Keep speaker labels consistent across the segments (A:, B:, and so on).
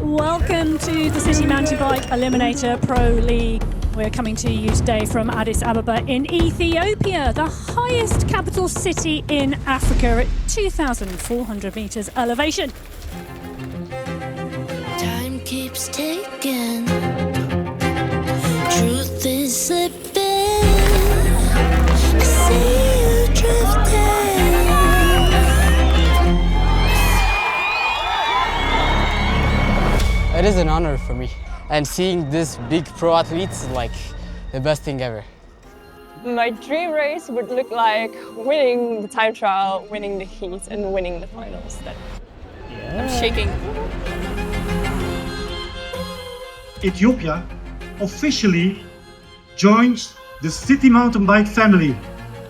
A: Welcome to the City Mountainbike Eliminator Pro League. We're coming to you today from Addis Ababa in Ethiopia, the highest capital city in Africa at 2,400 meters elevation.
B: Time keeps ticking. Truth is slipping. I see you drifting.
C: It is an honor for me, and seeing this big pro athletes is like the best thing ever.
D: My dream race would look like winning the time trial, winning the heat, and winning the finals. I'm shaking.
E: Ethiopia officially joins the City Mountainbike family.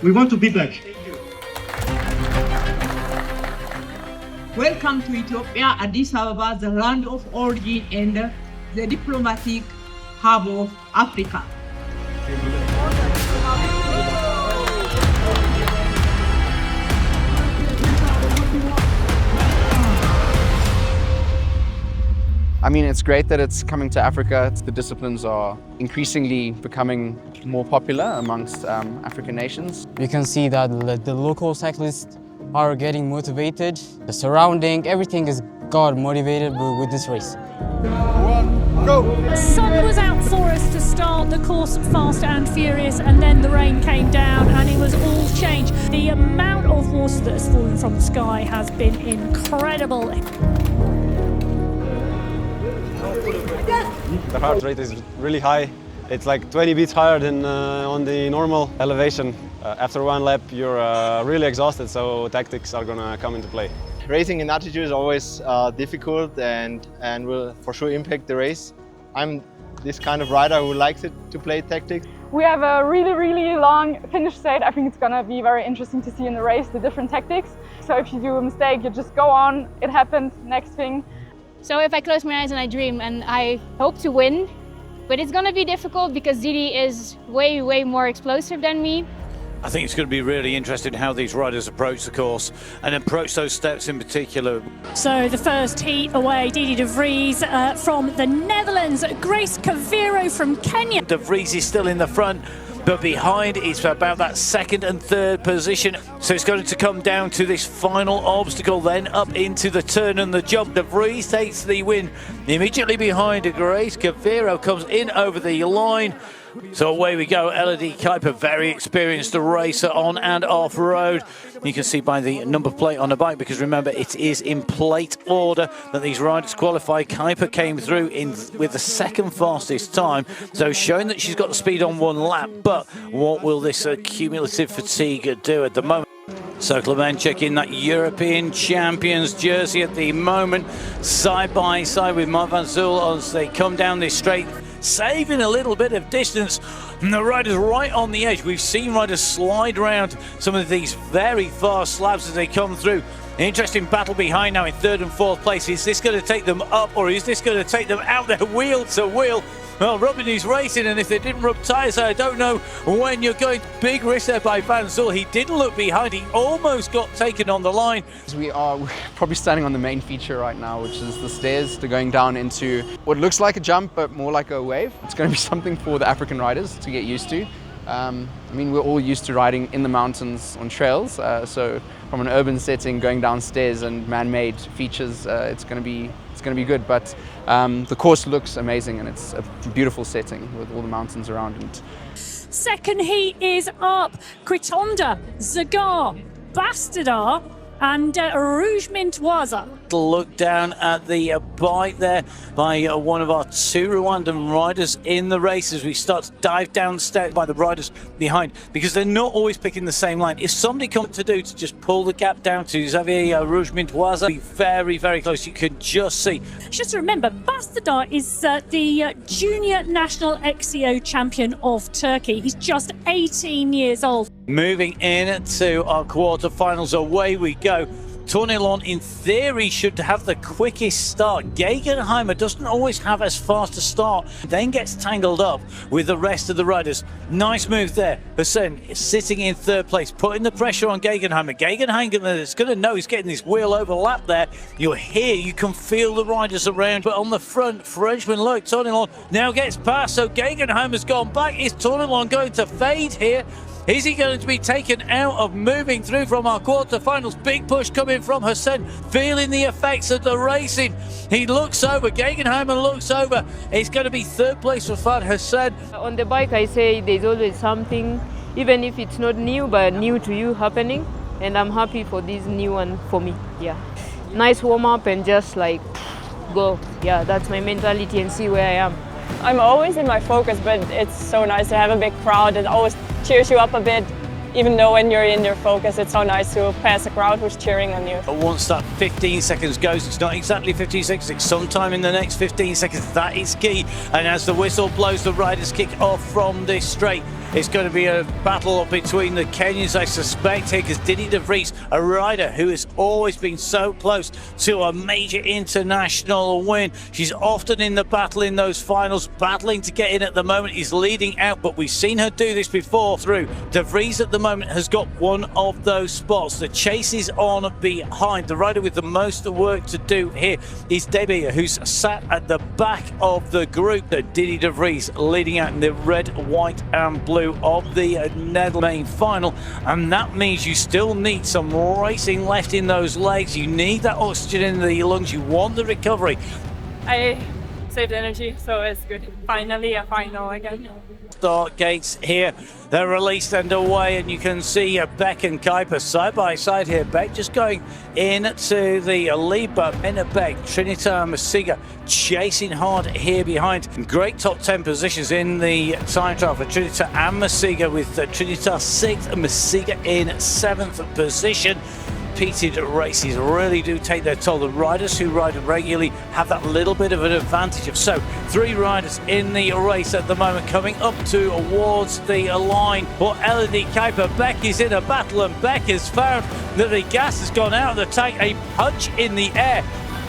E: We want to be back.
F: Welcome to Ethiopia, Addis Ababa, the land of origin and the diplomatic hub of Africa.
G: I mean, it's great that it's coming to Africa. The disciplines are increasingly becoming more popular amongst African nations.
C: You can see that the local cyclists are getting motivated. The surrounding, everything is got motivated with this race.
A: The sun was out for us to start the course fast and furious, and then the rain came down and it was all changed. The amount of water that has fallen from the sky has been incredible.
H: The heart rate is really high. It's like 20 beats higher than on the normal elevation. After one lap, you're really exhausted, so tactics are gonna come into play.
I: Racing in altitude is always difficult and will for sure impact the race. I'm this kind of rider who likes it to play tactics.
D: We have a really long finish straight. I think it's gonna be very interesting to see in the race the different tactics. So if you do a mistake, you just go on, it happened, next thing.
J: So if I close my eyes and I dream, and I hope to win, but it's gonna be difficult because Didi is way more explosive than me.
K: I think it's going to be really interesting how these riders approach the course and approach those steps in particular.
A: So the first heat away, Didi de Vries from the Netherlands, Grace Caviro from Kenya.
K: De Vries is still in the front, but behind is about that second and third position. So it's going to come down to this final obstacle, then up into the turn and the jump. De Vries takes the win. Immediately behind, Grace Caviro comes in over the line. So away we go. Elodie Kuiper, very experienced racer on and off road. You can see by the number plate on the bike, because remember it is in plate order that these riders qualify. Kuiper came through with the second fastest time, so showing that she's got the speed on one lap. But what will this cumulative fatigue do at the moment? So Kranjec in that European Champions jersey at the moment, side by side with Van Zyl as they come down this straight, saving a little bit of distance. And the riders right on the edge. We've seen riders slide around some of these very fast slabs as they come through. Interesting battle behind now in third and fourth place. Is this going to take them up, or is this going to take them out there wheel to wheel? Well, Robin is racing, and if they didn't rub tyres, I don't know when you're going. Big risk there by Van Zyl. He didn't look behind. He almost got taken on the line.
G: We're probably standing on the main feature right now, which is the stairs to going down into what looks like a jump, but more like a wave. It's going to be something for the African riders to get used to. I mean, we're all used to riding in the mountains on trails, so from an urban setting, going downstairs and man-made features, it's going to be good. But the course looks amazing, and it's a beautiful setting with all the mountains around it.
A: Second heat is up. Kritonda, Žagar, Bastardar and Rouge Mintoisa.
K: Look down at the bike there by one of our two Rwandan riders in the race as we start to dive down the stairs by the riders behind, because they're not always picking the same line. If somebody comes to do to just pull the gap down to Xavier Rouge Mintoisa, be very close. You can just see.
A: Just remember, Bastardar is the junior national XCO champion of Turkey. He's just 18 years old.
K: Moving into our quarterfinals, away we go. Tornilon, in theory, should have the quickest start. Gegenheimer doesn't always have as fast a start, then gets tangled up with the rest of the riders. Nice move there. Hussein is sitting in third place, putting the pressure on Gegenheimer. Gegenheimer is going to know he's getting this wheel overlap there. You're here, you can feel the riders around, but on the front, Frenchman look, Tornilon now gets past, so Gegenheimer's gone back. Is Tornilon going to fade here? Is he going to be taken out of moving through from our quarterfinals? Big push coming from Hussein, feeling the effects of the racing. He looks over, Gegenheimer looks over. It's going to be third place for Fad Hussein.
L: On the bike, I say there's always something, even if it's not new, but new to you happening. And I'm happy for this new one for me, yeah. Nice warm up and just like go. Yeah, that's my mentality and see where I am.
M: I'm always in my focus, but it's so nice to have a big crowd that always cheers you up a bit. Even though when you're in your focus, it's so nice to pass a crowd who's cheering on you.
K: Once that 15 seconds goes, it's not exactly 15 seconds, it's sometime in the next 15 seconds. That is key. And as the whistle blows, the riders kick off from this straight. It's going to be a battle between the Kenyans, I suspect, here, because Didi Vries, a rider who has always been so close to a major international win. She's often in the battle in those finals, battling to get in at the moment. Is leading out, but we've seen her do this before through. De Vries at the moment has got one of those spots. The chase is on behind. The rider with the most work to do here is Didi, who's sat at the back of the group. Didi De Vries leading out in the red, white and blue of the Netherlands main final, and that means you still need some racing left in those legs. You need that oxygen in the lungs. You want the recovery.
M: I saved energy, so it's good. Finally a final again.
K: Start gates here, they're released and away, and you can see Beck and Kuiper side by side here. Beck just going into the lead, but Beck, Trinita and Masiga chasing hard here behind. Great top 10 positions in the time trial for Trinita and Masiga, with Trinita 6th and Masiga in 7th position. Repeated races really do take their toll. The riders who ride regularly have that little bit of an advantage. So 3 riders in the race at the moment, coming up towards the line for Elodie Kuiper. Beck is in a battle, and Beck has found that the gas has gone out of the tank. A punch in the air.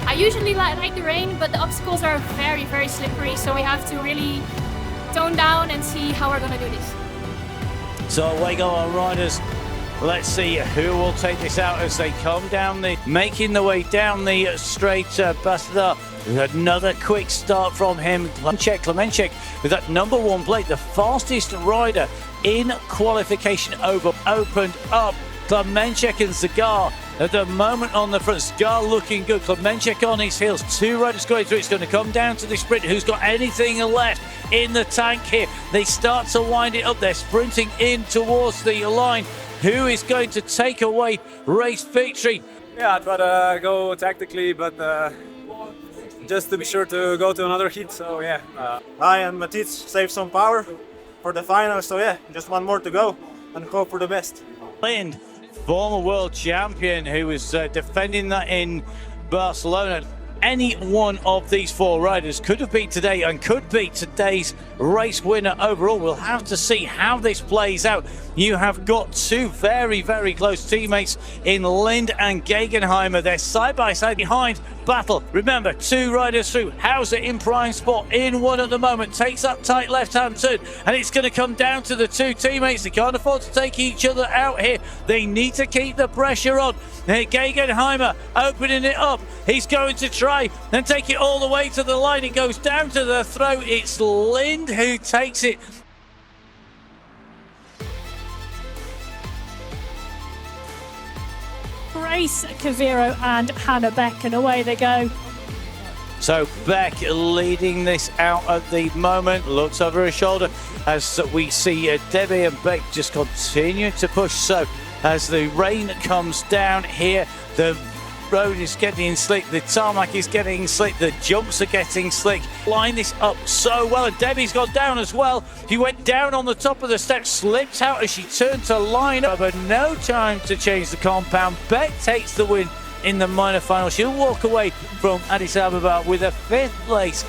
J: I usually like the rain, but the obstacles are very, very slippery, so we have to really tone down and see how we're going to do this. So
K: away go our riders. Let's see who will take this out as they come down making the way down the straight. Bastard. Another quick start from him. Kranjec with that #1 plate, the fastest rider in qualification opened up. Kranjec and Žagar at the moment on the front. Žagar looking good. Kranjec on his heels. 2 riders going through. It's going to come down to the sprint. Who's got anything left in the tank here? They start to wind it up. They're sprinting in towards the line. Who is going to take away race victory?
N: Yeah, I try to go tactically, but just to be sure to go to another heat. So yeah, I and Matic saved some power for the final. So yeah, just one more to go and hope for the best.
K: Lind, former world champion, who was defending that in Barcelona. Any one of these 4 riders could have beat today and could be today's race winner overall. We'll have to see how this plays out. You have got 2 very, very close teammates in Lind and Gegenheimer. They're side by side behind battle. Remember, 2 riders through. Hauser in prime spot in one at the moment. Takes that tight left-hand turn, and it's going to come down to the 2 teammates. They can't afford to take each other out here. They need to keep the pressure on. Gegenheimer opening it up. He's going to try and take it all the way to the line. It goes down to the throat. It's Lind who takes it.
A: Grace Caviro and Hannah Beck, and away they go.
K: So Beck leading this out at the moment, looks over her shoulder as we see Debbie and Beck just continue to push. So as the rain comes down here, the road is getting slick, the tarmac is getting slick, the jumps are getting slick. Line this up so well, and Debbie's gone down as well. She went down on the top of the steps, slipped out as she turned to line up, but no time to change the compound. Beck takes the win in the minor final. She'll walk away from Addis Ababa with a 5th place.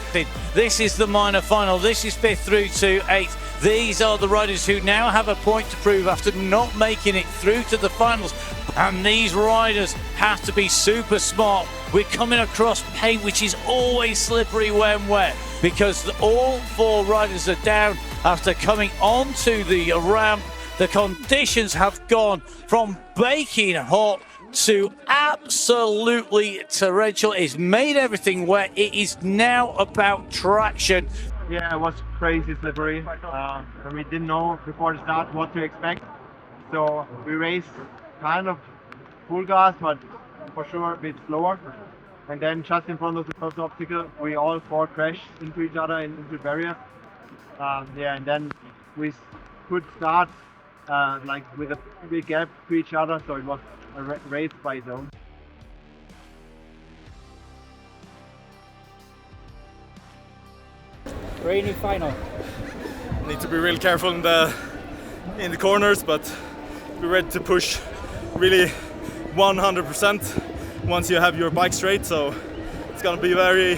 K: This is the minor final. This is 5th through to 8th. These are the riders who now have a point to prove after not making it through to the finals. And these riders have to be super smart. We're coming across paint, which is always slippery when wet, because all 4 riders are down after coming onto the ramp. The conditions have gone from baking hot to absolutely torrential. It's made everything wet. It is now about traction.
I: Yeah, it was crazy slippery. And we didn't know before the start what to expect. So we raced kind of full gas, but for sure a bit slower. And then just in front of the first obstacle, we all 4 crashed into each other into the barrier. Yeah, and then we could start like with a big gap to each other, so it was a race by zone.
O: Rainy final.
N: Need to be really careful in the corners, but be ready to push really 100% once you have your bike straight. So it's gonna be very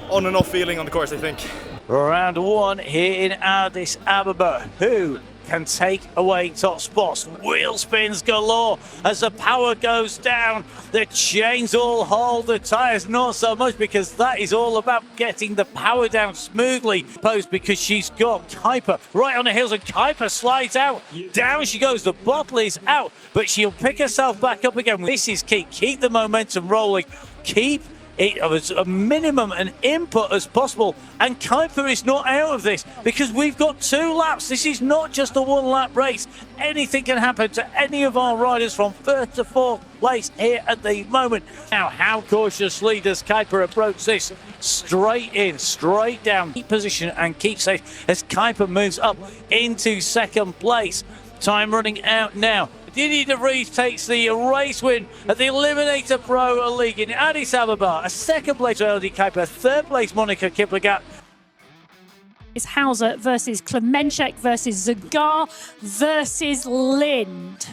N: on and off feeling on the course, I think.
K: Round 1 here in Addis Ababa. Who can take away top spots? Wheel spins galore as the power goes down. The chains all hold, the tyres not so much, because that is all about getting the power down smoothly. Post because she's got Kuiper right on the heels, and Kuiper slides out. Down she goes, the bottle is out, but she'll pick herself back up again. This is key. Keep the momentum rolling. Keep it as a minimum an input as possible, and Kuiper is not out of this because we've got 2 laps. This is not just a 1-lap race. Anything can happen to any of our riders from 1st to 4th place here at the moment. Now, how cautiously does Kuiper approach this? Straight in, straight down, keep position and keep safe as Kuiper moves up into 2nd place. Time running out now. Didi Vries takes the race win at the Eliminator Pro League in Addis Ababa. A 2nd place LD Kuiper, 3rd place Monica Kiplagat.
A: It's Hauser versus Kranjec versus Žagar versus Lind.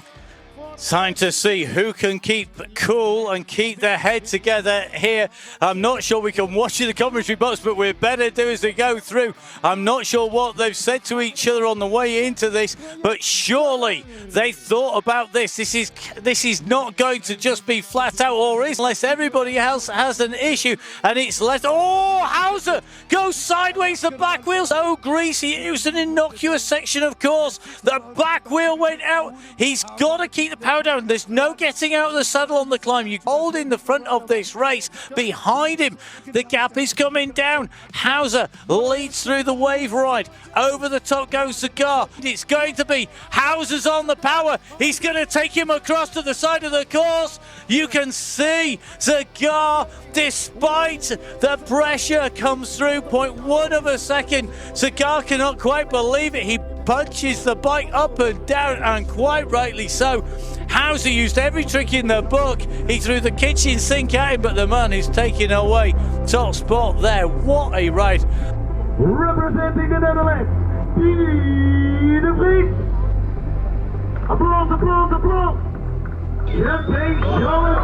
K: Time to see who can keep cool and keep their head together here. I'm not sure we can watch in the commentary box, but we're better do as we go through. I'm not sure what they've said to each other on the way into this, but surely they thought about this. This is not going to just be flat out, or is, unless everybody else has an issue. And it's left. Oh, Hauser goes sideways. The back wheel so greasy. It was an innocuous section, of course. The back wheel went out. He's got to keep the power down. There's no getting out of the saddle on the climb. You hold in the front of this race. Behind him, the gap is coming down. Hauser leads through the wave ride. Over the top goes Žagar. It's going to be Hauser's on the power. He's going to take him across to the side of the course. You can see Žagar, despite the pressure, comes through 0.1 of a second. Žagar cannot quite believe it. He punches the bike up and down, and quite rightly so. Hauser used every trick in the book. He threw the kitchen sink at him, but the man is taking away top spot there. What a ride.
P: Representing the Netherlands, Didi Vries. Applause, applause, applause. Champagne show and